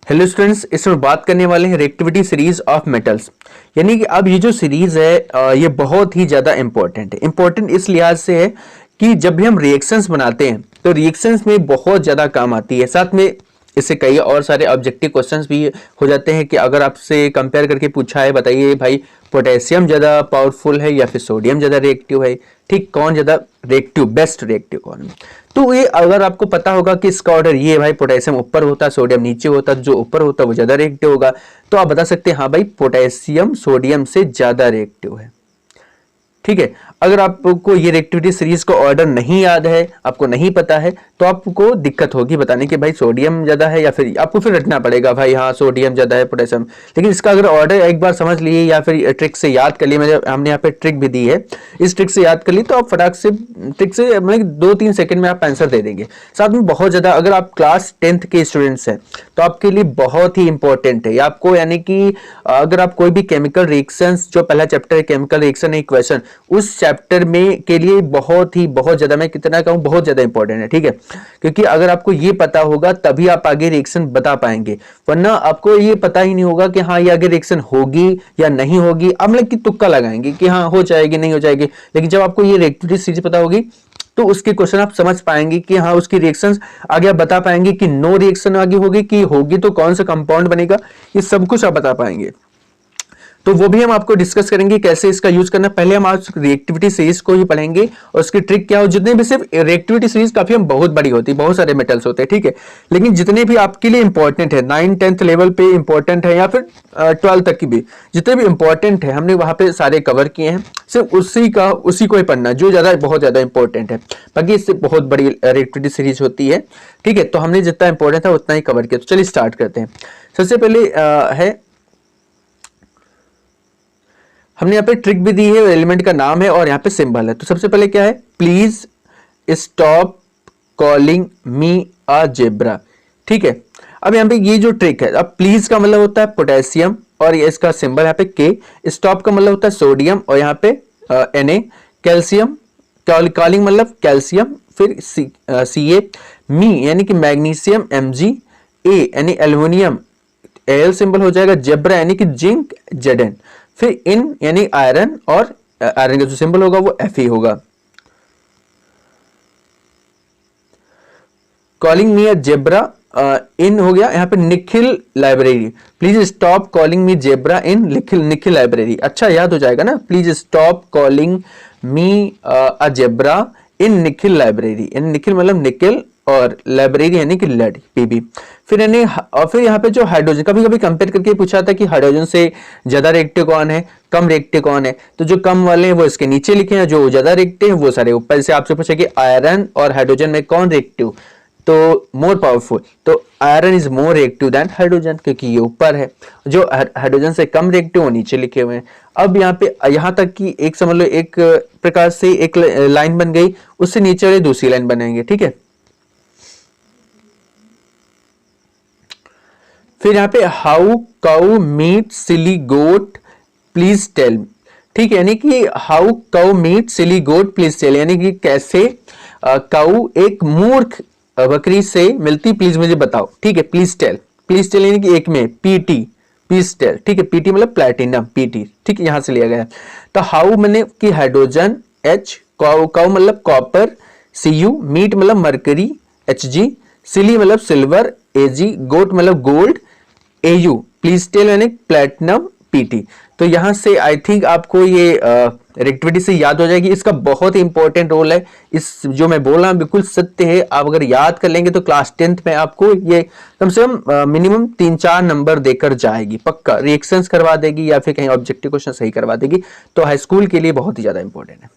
Hello students, इसमें बात करने वाले हैं रिएक्टिविटी सीरीज ऑफ मेटल्स। यानी कि अब ये जो सीरीज है ये बहुत ही ज़्यादा इंपॉर्टेंट है। इंपॉर्टेंट इस लिहाज से है कि जब भी हम रिएक्शंस बनाते हैं तो रिएक्शंस में बहुत ज़्यादा काम आती है। साथ में इससे कई और सारे ऑब्जेक्टिव क्वेश्चंस भी हो जाते हैं कि अगर आपसे कंपेयर करके पूछा है, बताइए भाई पोटेशियम ज़्यादा पावरफुल है या फिर सोडियम ज़्यादा रिएक्टिव है, ठीक, कौन ज़्यादा रिएक्टिव, बेस्ट रिएक्टिव कौन है। तो ये अगर आपको पता होगा कि इसका ऑर्डर ये है भाई, पोटेशियम ऊपर होता है सोडियम नीचे होता है, जो ऊपर होता है वो ज़्यादा रिएक्टिव होगा, तो आप बता सकते हैं हाँ भाई पोटेशियम सोडियम से ज़्यादा रिएक्टिव है। ठीक है, अगर आपको ये रिएक्टिविटी सीरीज का ऑर्डर नहीं याद है, आपको नहीं पता है, तो आपको दिक्कत होगी बताने कि भाई सोडियम ज्यादा है, या फिर आपको फिर रटना पड़ेगा भाई हाँ सोडियम ज्यादा है पोटेशियम। लेकिन इसका अगर ऑर्डर एक बार समझ लिए या फिर ट्रिक से याद कर लिए, हमने यहाँ पे ट्रिक भी दी है, इस ट्रिक से याद कर ली तो आप फटाक से ट्रिक से मतलब 2-3 सेकंड में आप आंसर दे देंगे। साथ में बहुत ज्यादा अगर आप क्लास 10th के स्टूडेंट्स हैं तो आपके लिए बहुत ही इंपॉर्टेंट है आपको, यानी कि अगर आप कोई भी केमिकल रिएक्शंस, जो पहला चैप्टर है केमिकल रिएक्शन इक्वेशन, उस चैप्टर में के लिए बहुत ज्यादा, मैं कितना कहूं बहुत ज्यादा इंपॉर्टेंट है। ठीक है, क्योंकि अगर आपको ये पता होगा तभी आप आगे रिएक्शन बता पाएंगे, वरना आपको ये पता ही नहीं होगा कि हाँ ये आगे रिएक्शन होगी या नहीं होगी। अब मतलब कि तुक्का लगाएंगे कि हाँ हो जाएगी नहीं हो जाएगी। लेकिन जब आपको ये रिएक्टिविटी सीरीज पता होगी तो उसके क्वेश्चन आप समझ पाएंगे कि हाँ उसकी रिएक्शंस आगे आप बता पाएंगे कि नो रिएक्शन आगे होगी कि होगी तो कौन सा कंपाउंड बनेगा, ये सब कुछ आप बता पाएंगे। तो वो भी हम आपको डिस्कस करेंगे कैसे इसका यूज करना। पहले हम आज रिएक्टिविटी सीरीज को ही पढ़ेंगे और उसकी ट्रिक क्या हो। जितने भी सिर्फ रिएक्टिविटी सीरीज काफी हम बहुत बड़ी होती है, बहुत सारे मेटल्स होते हैं, ठीक है, लेकिन जितने भी आपके लिए इंपॉर्टेंट है 9th-10th लेवल पे इंपॉर्टेंट है या फिर 12 तक की भी जितने भी इंपॉर्टेंट है हमने वहां पे सारे कवर किए हैं। सिर्फ उसी को ही पढ़ना जो ज्यादा बहुत ज्यादा इंपॉर्टेंट है, बाकी इससे बहुत बड़ी रिएक्टिविटी सीरीज होती है। ठीक है, तो हमने जितना इंपॉर्टेंट था उतना ही कवर किया। तो चलिए स्टार्ट करते हैं। सबसे पहले है, हमने यहाँ पे ट्रिक भी दी है, एलिमेंट का नाम है और यहाँ पे सिंबल है। तो सबसे पहले क्या है, please stop calling me a zebra. ठीक है, अब यहाँ पे ये जो ट्रिक है, अब प्लीज का मतलब होता है पोटेशियम और ये इसका सिंबल यहाँ पे के, स्टॉप का मतलब होता है सोडियम और यहाँ पे Na, कैल्शियम, कॉलिंग मतलब कैल्शियम, फिर Ca, मी यानी कि मैग्नीशियम Mg, ए यानी एल्युमिनियम Al सिंबल हो जाएगा, जेब्रा यानी कि जिंक Zn, फिर इन यानी आयरन और आयरन का जो सिंबल होगा वो Fe होगा। कॉलिंग मी अ जेब्रा इन हो गया, यहाँ पे Nikhil library, please stop calling me zebra in Nikhil library. अच्छा याद हो जाएगा ना, please stop calling me a zebra in Nikhil library, यानी निखिल मतलब निकिल और लाइब्रेरी यानी कि लेड पीबी। फिर यानी और फिर यहाँ पे जो हाइड्रोजन, कभी कभी कंपेयर करके पूछा था कि हाइड्रोजन से ज्यादा रिएक्टिव कौन है, कम रिएक्टिव कौन है, तो जो कम वाले हैं वो इसके नीचे लिखे हैं, जो ज्यादा रिएक्टिव है वो सारे ऊपर। से आपसे पूछा कि आयरन और हाइड्रोजन में कौन रिएक्टिव, तो मोर पावरफुल, तो iron is more reactive than hydrogen, क्योंकि ये ऊपर है, जो हाइड्रोजन से कम रिएक्टिव वो नीचे लिखे हुए हैं। अब यहाँ पे यहाँ तक कि एक समझ लो एक प्रकार से एक लाइन बन गई, उससे नीचे वाली दूसरी लाइन बनेंगे। ठीक है, फिर यहाँ पे how cow meat silly goat please tell. ठीक है, यानी कि how cow meat silly goat please tell, यानी कि कैसे काउ एक मूर्ख बकरी से मिलती, प्लीज मुझे बताओ। ठीक है, प्लीज टेल यानी कि एक में पीटी, प्लीज टेल। ठीक है, पीटी मतलब प्लैटिनम, पीटी, ठीक है, यहां से लिया गया। तो हाउ मैंने कि हाइड्रोजन H, काउ मतलब कॉपर Cu, मीट मतलब मरकरी Hg, सिली मतलब सिल्वर Ag, गोट मतलब गोल्ड Au, प्लीज टेल यानी प्लैटिनम Pt। तो यहां से आई थिंक आपको ये रिएक्टिविटी से याद हो जाएगी। इसका बहुत ही इंपॉर्टेंट रोल है, इस जो मैं बोल रहा हूं बिल्कुल सत्य है। आप अगर याद कर लेंगे तो क्लास 10th में आपको ये कम से कम मिनिमम 3-4 नंबर देकर जाएगी, पक्का रिएक्शंस करवा देगी या फिर कहीं ऑब्जेक्टिव क्वेश्चन सही करवा देगी। तो हाई स्कूल के लिए बहुत ही ज्यादा इंपॉर्टेंट है।